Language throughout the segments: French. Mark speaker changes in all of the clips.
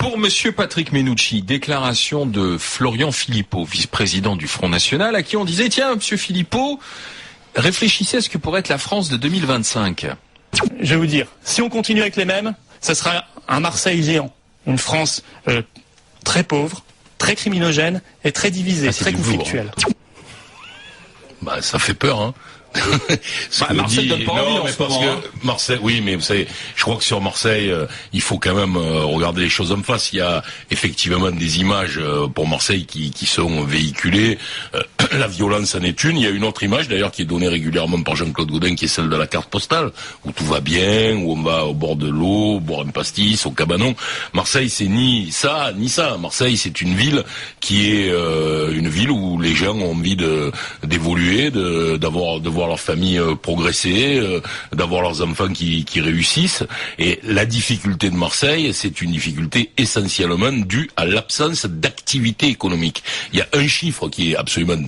Speaker 1: Pour Monsieur Patrick Mennucci, déclaration de Florian Philippot, vice-président du Front National, à qui on disait, tiens, Monsieur Philippot, réfléchissez à ce que pourrait être la France de 2025.
Speaker 2: Je vais vous dire, si on continue avec les mêmes, ça sera un Marseille géant. Une France très pauvre, très criminogène et très divisée, très conflictuelle.
Speaker 3: Bah, ça fait peur, hein.
Speaker 1: Marseille donne pas envie en ce moment.
Speaker 3: Marseille, oui, mais vous savez, je crois que sur Marseille, il faut quand même regarder les choses en face. Il y a effectivement des images pour Marseille qui sont véhiculées. La violence en est une. Il y a une autre image d'ailleurs qui est donnée régulièrement par Jean-Claude Gaudin, qui est celle de la carte postale, où tout va bien, où on va au bord de l'eau, boire un pastis, au cabanon. Marseille, c'est ni ça, ni ça. Marseille, c'est une ville qui est une ville où les gens ont envie d'évoluer, de voir leur famille progresser, d'avoir leurs enfants qui réussissent. Et la difficulté de Marseille, c'est une difficulté essentiellement due à l'absence d'activité économique. Il y a un chiffre qui est absolument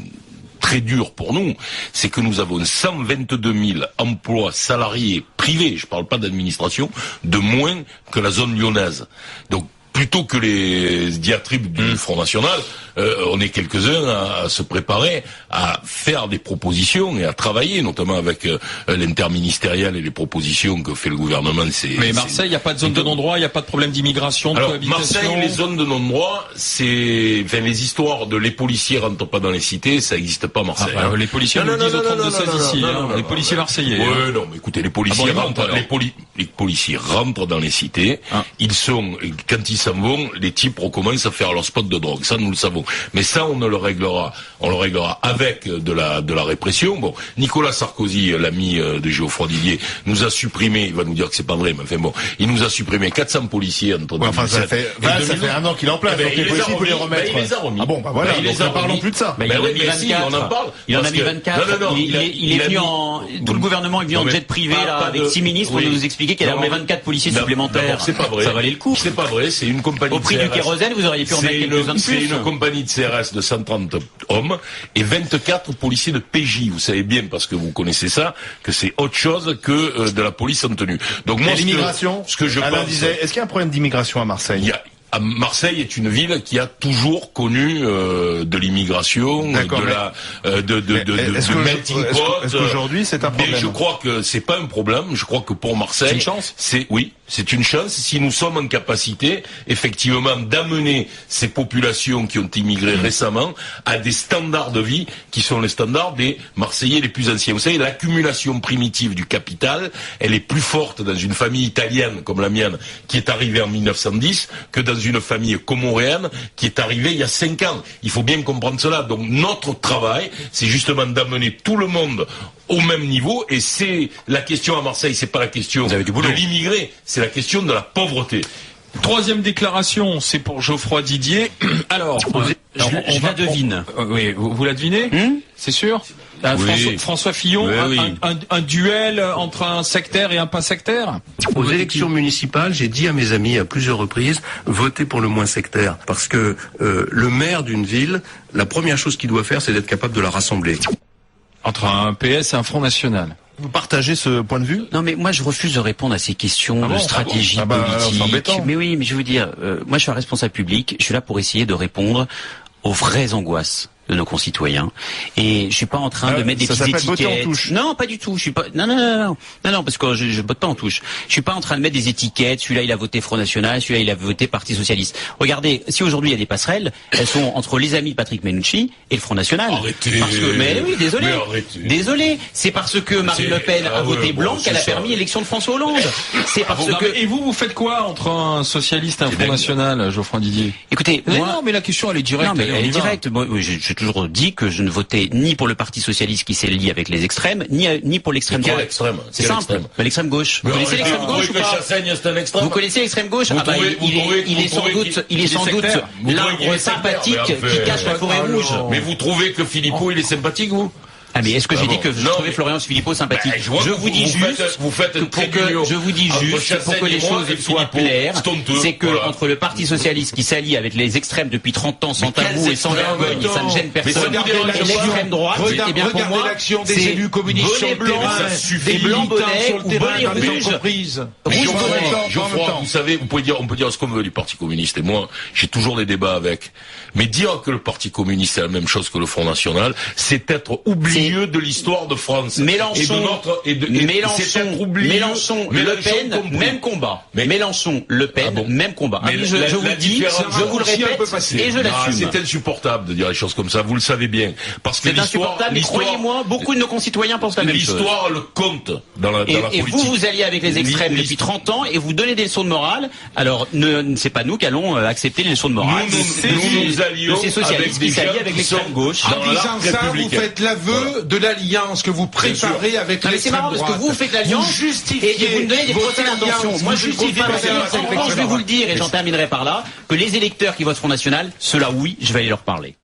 Speaker 3: très dur pour nous, c'est que nous avons 122 000 emplois salariés privés, je ne parle pas d'administration, de moins que la zone lyonnaise. Donc, plutôt que les diatribes du Front National, on est quelques-uns à se préparer à faire des propositions et à travailler, notamment avec l'interministériel et les propositions que fait le gouvernement.
Speaker 1: Mais Marseille, il n'y a pas de zone de non-droit, il n'y a pas de problème d'immigration, de cohabitation.
Speaker 3: Marseille, les zones de non-droit, les histoires de les policiers rentrent pas dans les cités, ça n'existe pas à Marseille.
Speaker 1: Ah bah, les policiers nous disent au 32-16 ici, les policiers marseillais.
Speaker 3: Ouais, non, mais écoutez, les policiers les policiers rentrent dans les cités, quand ils s'en vont, les types recommencent à faire leur spot de drogue. Ça, nous le savons. Mais ça, on le réglera avec de la répression. Bon, Nicolas Sarkozy, l'ami de Geoffroy Didier, nous a supprimé, il va nous dire que c'est pas vrai, mais enfin bon, il nous a supprimé 400 policiers entre 2017
Speaker 4: ça fait un an qu'il est en place, donc les policiers, il faut les remettre.
Speaker 3: Il les a remis.
Speaker 4: Ah bon, bah voilà, donc ne parlons plus de ça.
Speaker 5: Il en a en parle. Il en a mis 24. Il est venu tout le gouvernement est venu en jet privé, là, avec 6 ministres, pour nous expliquer qu'il y avait 24 policiers supplémentaires.
Speaker 3: C'est pas vrai.
Speaker 5: Ça valait le coup.
Speaker 3: C'est pas vrai, c'est une compagnie
Speaker 5: au prix du kérosène, vous auriez pu en mettre quelques-uns de plus.
Speaker 3: C'est une compagnie de CRS de 130 hommes et 24 policiers de PJ. Vous savez bien, parce que vous connaissez ça, que c'est autre chose que de la police en tenue. Donc moi,
Speaker 4: l'immigration,
Speaker 3: ce que je
Speaker 4: Alain
Speaker 3: pense,
Speaker 4: disait, est-ce qu'il y a un problème d'immigration à Marseille?
Speaker 3: Marseille est une ville qui a toujours connu de l'immigration, du melting pot.
Speaker 4: Est-ce qu'aujourd'hui c'est un problème?
Speaker 3: Mais je crois que c'est pas un problème. Je crois que pour Marseille,
Speaker 1: c'est une chance.
Speaker 3: C'est une chance si nous sommes en capacité, effectivement, d'amener ces populations qui ont immigré récemment à des standards de vie qui sont les standards des Marseillais les plus anciens. Vous savez, l'accumulation primitive du capital, elle est plus forte dans une famille italienne comme la mienne, qui est arrivée en 1910, que dans une famille comoréenne qui est arrivée il y a 5 ans. Il faut bien comprendre cela. Donc notre travail, c'est justement d'amener tout le monde au même niveau, et c'est la question à Marseille, c'est pas la question de l'immigré, c'est la question de la pauvreté.
Speaker 1: Troisième déclaration, c'est pour Geoffroy Didier. Alors,
Speaker 5: je la devine.
Speaker 1: Oui, vous la devinez? C'est sûr? François Fillon, un duel entre un sectaire et un pas sectaire?
Speaker 6: Aux élections municipales, j'ai dit à mes amis à plusieurs reprises, votez pour le moins sectaire. Parce que le maire d'une ville, la première chose qu'il doit faire, c'est d'être capable de la rassembler.
Speaker 1: Entre un PS et un Front National.
Speaker 4: Vous partagez ce point de vue?
Speaker 5: Non, mais moi je refuse de répondre à ces questions de stratégie politique. Mais oui, mais je veux dire, moi je suis un responsable public, je suis là pour essayer de répondre aux vraies angoisses de nos concitoyens, et je suis pas en train de mettre des petites étiquettes. Non, pas du tout. Je suis pas. Non, parce que je vote pas en touche. Je suis pas en train de mettre des étiquettes. Celui-là, il a voté Front National. Celui-là, il a voté Parti Socialiste. Regardez, si aujourd'hui il y a des passerelles, elles sont entre les amis de Patrick Mennucci et le Front National.
Speaker 3: Arrêtez.
Speaker 5: Mais oui, désolé. C'est parce que Marine Le Pen a voté blanc qu'elle a permis l'élection de François Hollande. C'est parce que.
Speaker 1: Et vous faites quoi entre un socialiste et un Front National, Geoffroy Didier?
Speaker 5: Écoutez,
Speaker 1: non, mais la question elle est directe.
Speaker 5: Non, mais elle est directe. Moi, j'ai toujours dit que je ne votais ni pour le Parti Socialiste qui s'est lié avec les extrêmes, ni pour l'extrême droite. C'est simple. L'extrême gauche. Vous connaissez l'extrême gauche ou pas? Vous connaissez l'extrême gauche? Ah bah, il est sans doute l'arbre sympathique qui cache la forêt rouge.
Speaker 3: Mais vous trouvez que Philippot, il est sympathique, vous?
Speaker 5: Ah mais est-ce que j'ai dit que je trouvais Florian Philippot sympathique? Je vous dis juste pour que les choses soient claires, c'est que entre le Parti socialiste qui s'allie avec les extrêmes depuis 30 ans sans tabou et sans vergogne, et ça ne gêne personne, et l'extrême droite, et bien pour moi,
Speaker 7: l'action des élus communistes sur le terrain,
Speaker 5: des blancs bonnets ou bonnets rouges.
Speaker 3: Geoffroy, vous savez, on peut dire ce qu'on veut du Parti communiste, et moi, j'ai toujours des débats avec. Mais dire que le Parti communiste est la même chose que le Front National, c'est être oublieux de l'histoire de France.
Speaker 5: Mélenchon, Le Pen, même combat. Mélenchon, Le Pen, même combat. Je vous le dis, je vous le répète, et je l'assume.
Speaker 3: C'est insupportable de dire les choses comme ça, vous le savez bien. Parce que
Speaker 5: c'est insupportable, mais croyez-moi, beaucoup de nos concitoyens pensent la même chose.
Speaker 3: L'histoire le compte dans la politique.
Speaker 5: Et vous alliez avec les extrêmes depuis 30 ans, et vous donnez des leçons de morale. Alors, c'est pas nous qui allons accepter les leçons de morale.
Speaker 3: Nous allions
Speaker 5: ces socialistes qui s'allient avec l'extrême gauche.
Speaker 7: En disant ça, vous faites l'aveu de l'alliance que vous préparez avec l'extrême droite.
Speaker 5: C'est marrant parce que vous faites l'alliance et vous me donnez des procès d'intention. Moi, je justifie pas l'alliance. Je vais vous le dire, et j'en terminerai par là, que les électeurs qui votent Front National, ceux-là, oui, je vais aller leur parler.